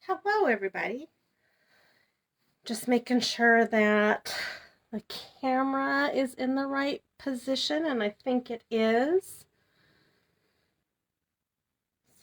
Hello, everybody. Just making sure that the camera is in the right position, and I think it is.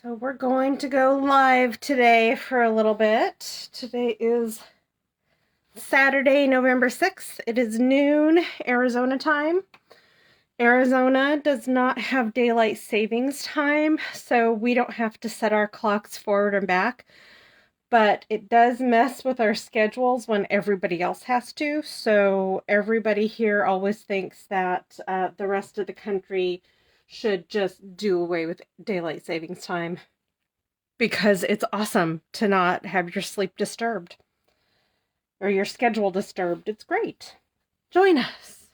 So we're going to go live today for a little bit. Today is Saturday, November 6th. It is noon Arizona time. Arizona does not have daylight savings time, so we don't have to set our clocks forward and back. But it does mess with our schedules when everybody else has to. So everybody here always thinks that the rest of the country should just do away with daylight savings time because it's awesome to not have your sleep disturbed or your schedule disturbed. It's great. Join us.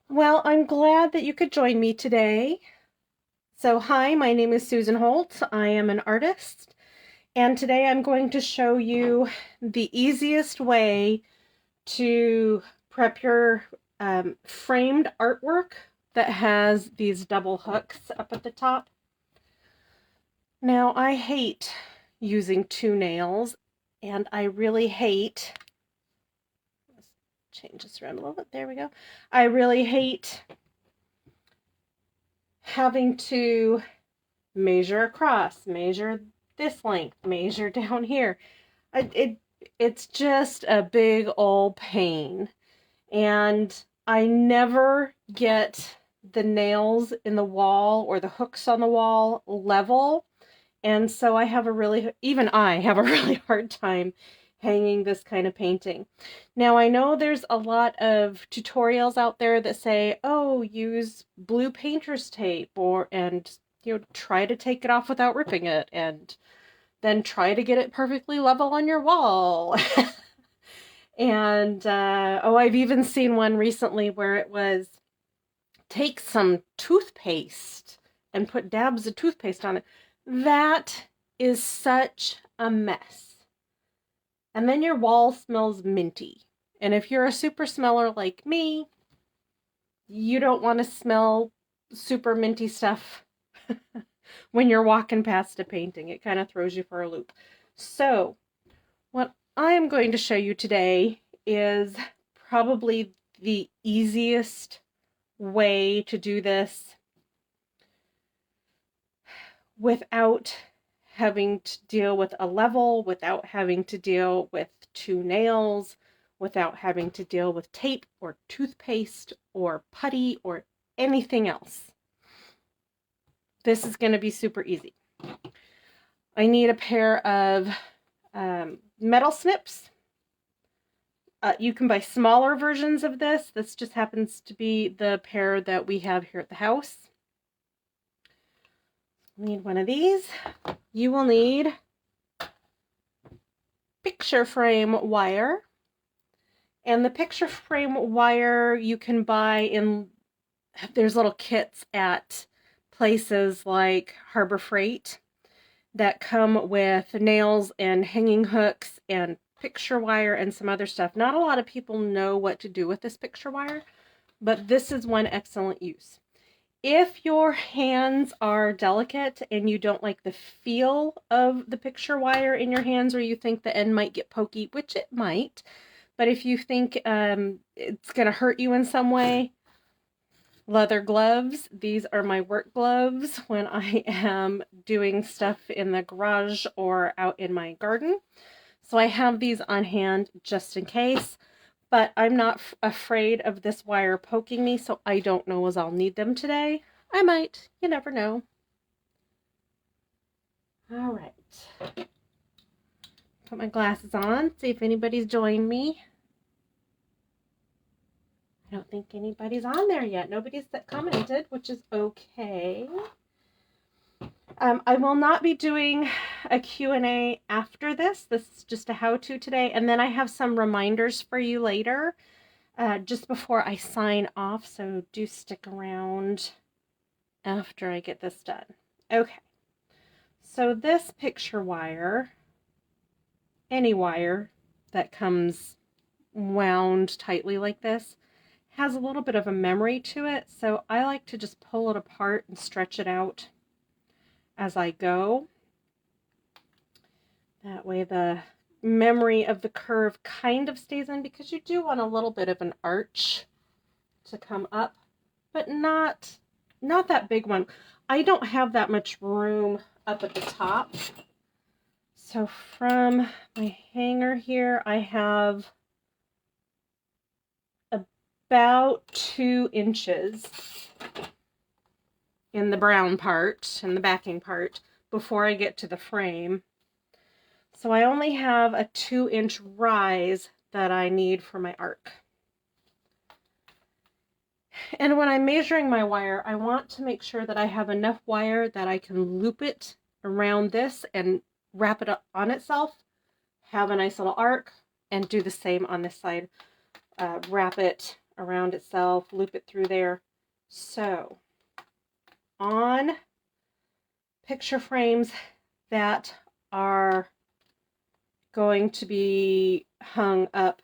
Well, I'm glad that you could join me today. So hi, my name is Susan Holt. I am an artist. And today I'm going to show you the easiest way to prep your framed artwork that has these double hooks up at the top. Now, I hate using two nails, and I really hate, let's change this around a little bit, there we go. I really hate having to measure across, measure this length, measure down here. It's just a big old pain. And I never get the nails in the wall or the hooks on the wall level. And so I have even I have a really hard time hanging this kind of painting. Now I know there's a lot of tutorials out there that say, oh, use blue painter's tape and try to take it off without ripping it, and then try to get it perfectly level on your wall. And I've even seen one recently where it was take some toothpaste and put dabs of toothpaste on it. That is such a mess. And then your wall smells minty. And if you're a super smeller like me, you don't want to smell super minty stuff when you're walking past a painting. It kind of throws you for a loop. So what I am going to show you today is probably the easiest way to do this without having to deal with a level, without having to deal with two nails, without having to deal with tape or toothpaste or putty or anything else. This is going to be super easy. I need a pair of metal snips. You can buy smaller versions of this. This just happens to be the pair that we have here at the house. Need one of these. You will need picture frame wire. And the picture frame wire you can buy there's little kits at places like Harbor Freight that come with nails and hanging hooks and picture wire and some other stuff. Not a lot of people know what to do with this picture wire, but this is one excellent use. If your hands are delicate and you don't like the feel of the picture wire in your hands, or you think the end might get pokey, which it might, but if you think it's going to hurt you in some way, leather gloves. These are my work gloves when I am doing stuff in the garage or out in my garden. So I have these on hand just in case, but I'm not afraid of this wire poking me, so I don't know as I'll need them today. I might, you never know. All right. Put my glasses on, see if anybody's joined me. I don't think anybody's on there yet. Nobody's commented, which is okay. I will not be doing a Q&A after this. This is just a how-to today. And then I have some reminders for you later, just before I sign off. So do stick around after I get this done. Okay. So this picture wire, any wire that comes wound tightly like this, has a little bit of a memory to it, so I like to just pull it apart and stretch it out as I go. That way the memory of the curve kind of stays in, because you do want a little bit of an arch to come up, but not that big one. I don't have that much room up at the top. So from my hanger here, I have about 2 inches in the brown part, in the backing part, before I get to the frame. So I only have a 2-inch rise that I need for my arc. And when I'm measuring my wire, I want to make sure that I have enough wire that I can loop it around this and wrap it up on itself, have a nice little arc, and do the same on this side. Wrap it around itself, loop it through there. So on picture frames that are going to be hung up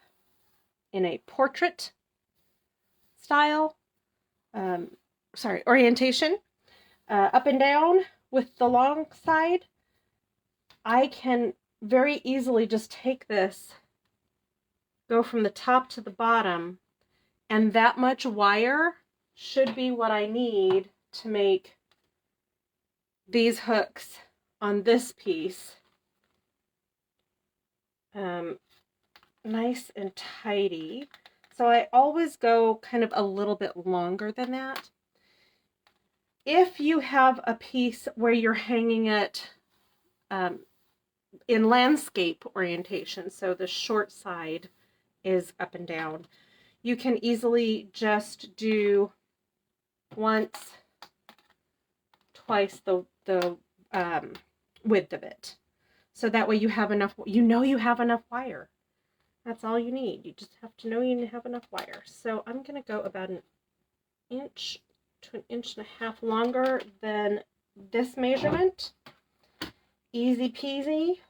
in a portrait style, orientation, up and down with the long side, I can very easily just take this, go from the top to the bottom, and that much wire should be what I need to make these hooks on this piece nice and tidy. So I always go kind of a little bit longer than that. If you have a piece where you're hanging it in landscape orientation, so the short side is up and down, you can easily just do once, twice the width of it. So that way you have enough, you have enough wire. That's all you need. You just have to know you have enough wire. So I'm going to go about 1 inch to 1.5 inches longer than this measurement. Easy peasy.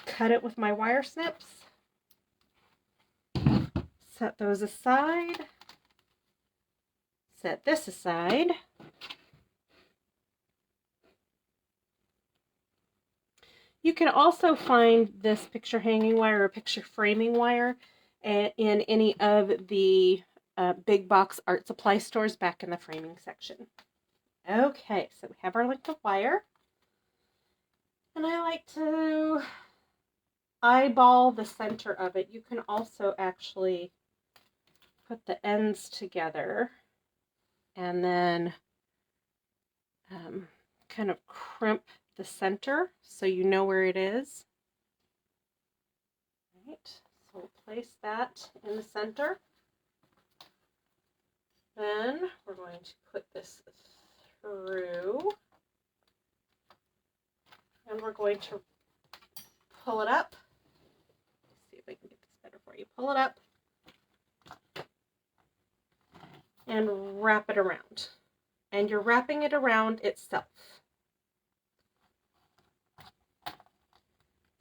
Cut it with my wire snips. Set those aside. Set this aside. You can also find this picture hanging wire or picture framing wire in any of the big box art supply stores back in the framing section. Okay, so we have our length of wire. And I like to eyeball the center of it. You can also actually put the ends together and then kind of crimp the center so you know where it is. Right, so we'll place that in the center. Then we're going to put this through and we're going to pull it up. Let's see if I can get this better for you. Pull it up and wrap it around. And you're wrapping it around itself.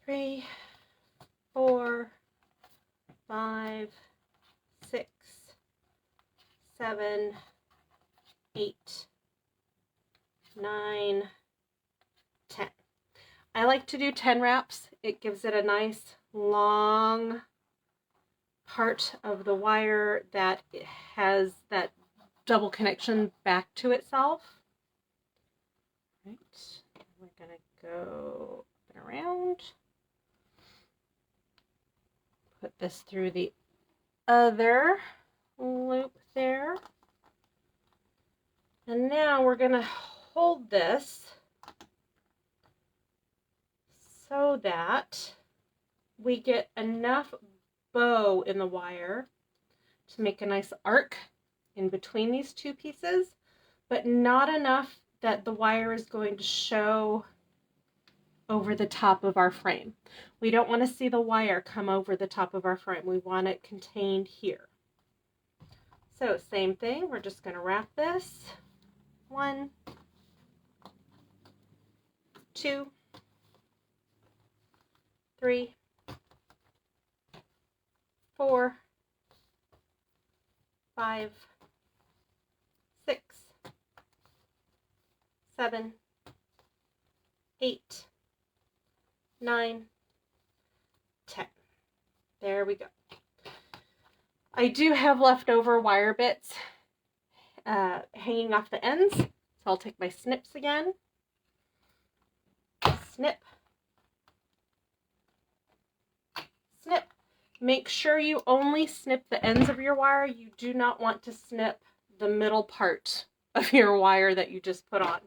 3, 4, 5, 6, 7, 8, 9, 10. I like to do 10 wraps. It gives it a nice long part of the wire that it has that double connection back to itself. Right, we're going to go up and around. Put this through the other loop there. And now we're going to hold this so that we get enough bow in the wire to make a nice arc in between these two pieces, but not enough that the wire is going to show over the top of our frame. We don't want to see the wire come over the top of our frame. We want it contained here. So same thing, we're just going to wrap this. 1, 2, 3, 4, 5, 6, 7, 8, 9, 10. There we go. I do have leftover wire bits hanging off the ends, so I'll take my snips again. Snip. Snip. Make sure you only snip the ends of your wire. You do not want to snip the middle part of your wire that you just put on.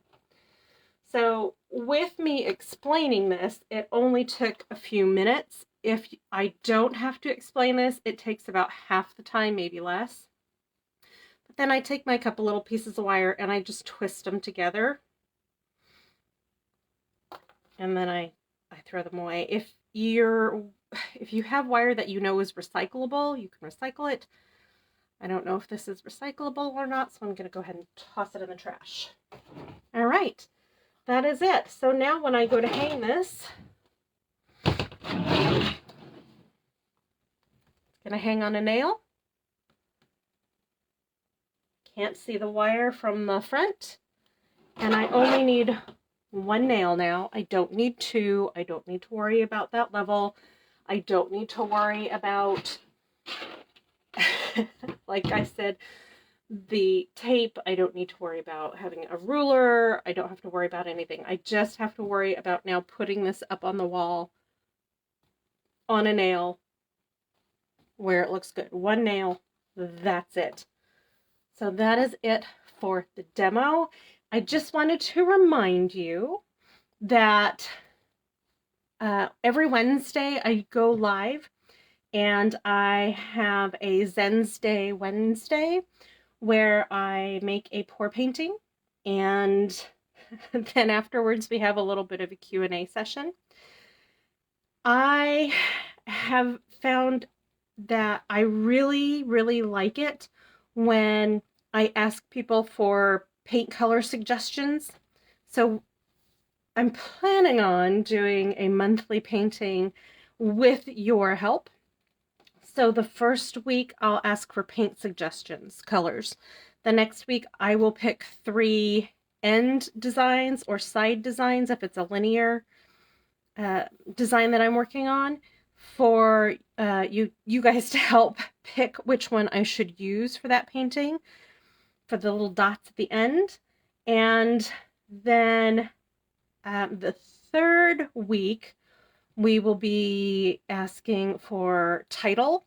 So with me explaining this, it only took a few minutes. If I don't have to explain this, it takes about half the time, maybe less. But then I take my couple little pieces of wire and I just twist them together. And then I throw them away. If you have wire that you know is recyclable, you can recycle it. I don't know if this is recyclable or not, so I'm going to go ahead and toss it in the trash. All right, that is it. So now when I go to hang this, it's going to hang on a nail. Can't see the wire from the front. And I only need one nail now. I don't need two. I don't need to worry about that level. I don't need to worry about, like I said, the tape. I don't need to worry about having a ruler. I don't have to worry about anything. I just have to worry about now putting this up on the wall on a nail where it looks good. One nail, that's it. So that is it for the demo. I just wanted to remind you that every Wednesday I go live and I have a Zen's Day Wednesday where I make a pour painting, and then afterwards we have a little bit of a Q&A session. I have found that I really, really like it when I ask people for paint color suggestions. So I'm planning on doing a monthly painting with your help. So the first week I'll ask for paint suggestions, colors. The next week I will pick 3 end designs or side designs if it's a linear design that I'm working on, for you guys to help pick which one I should use for that painting, for the little dots at the end. And then the third week we will be asking for title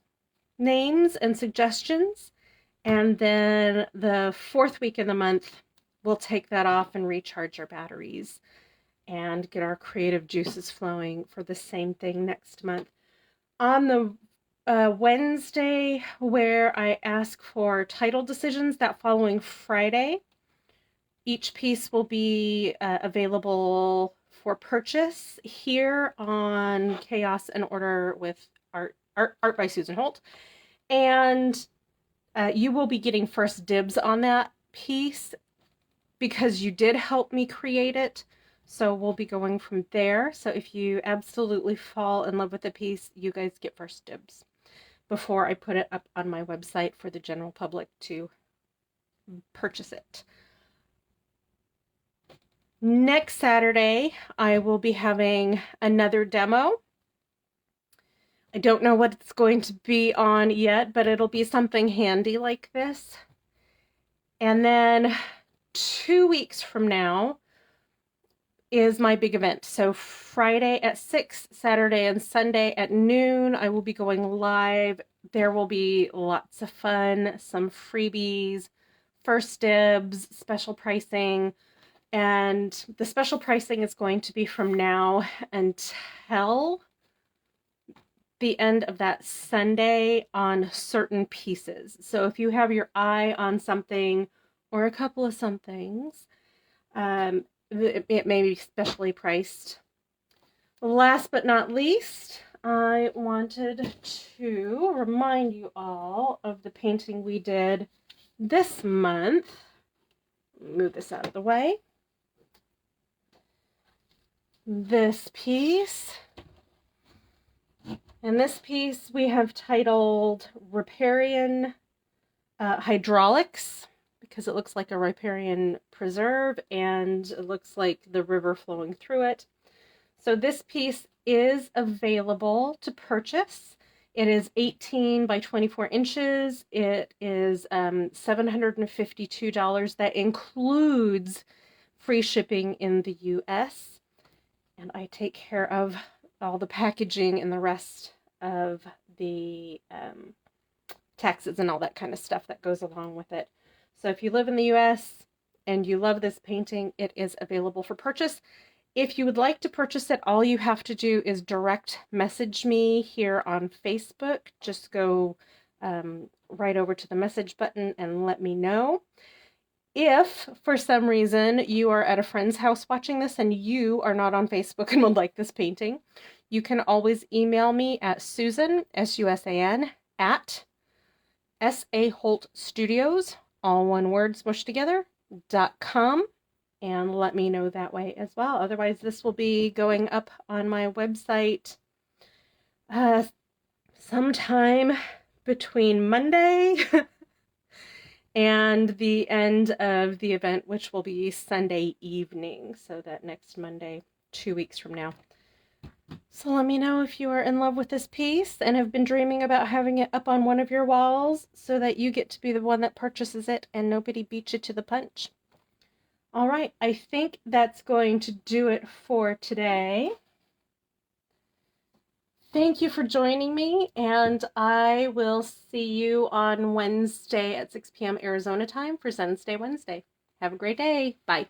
names and suggestions. And then the fourth week in the month, we'll take that off and recharge our batteries and get our creative juices flowing for the same thing next month. On the Wednesday where I ask for title decisions, that following Friday, each piece will be available for purchase here on Chaos and Order with Art by Susan Holt. And you will be getting first dibs on that piece because you did help me create it. So we'll be going from there. So if you absolutely fall in love with the piece, you guys get first dibs before I put it up on my website for the general public to purchase it. Next Saturday, I will be having another demo. I don't know what it's going to be on yet, but it'll be something handy like this. And then 2 weeks from now is my big event. So Friday at 6, Saturday and Sunday at noon, I will be going live. There will be lots of fun, some freebies, first dibs, special pricing. And the special pricing is going to be from now until the end of that Sunday on certain pieces. So if you have your eye on something or a couple of somethings, it may be specially priced. Last but not least, I wanted to remind you all of the painting we did this month. Move this out of the way. This piece. And this piece we have titled Riparian Hydraulics, because it looks like a riparian preserve and it looks like the river flowing through it. So this piece is available to purchase. It is 18 by 24 inches. It is $752. That includes free shipping in the US. And I take care of all the packaging and the rest of the taxes and all that kind of stuff that goes along with it. So if you live in the US and you love this painting, it is available for purchase. If you would like to purchase it, all you have to do is direct message me here on Facebook. Just go right over to the message button and let me know. If, for some reason, you are at a friend's house watching this and you are not on Facebook and would like this painting, you can always email me at Susan, S-U-S-A-N, at S-A-Holt Studios, all one word smushed together, .com. And let me know that way as well. Otherwise, this will be going up on my website sometime between Monday and the end of the event, which will be Sunday evening. So that next Monday, 2 weeks from now. So let me know if you are in love with this piece and have been dreaming about having it up on one of your walls so that you get to be the one that purchases it and nobody beats you to the punch. All right, I think that's going to do it for today. Thank you for joining me, and I will see you on Wednesday at 6 p.m. Arizona time for Zen Stay Wednesday. Have a great day. Bye.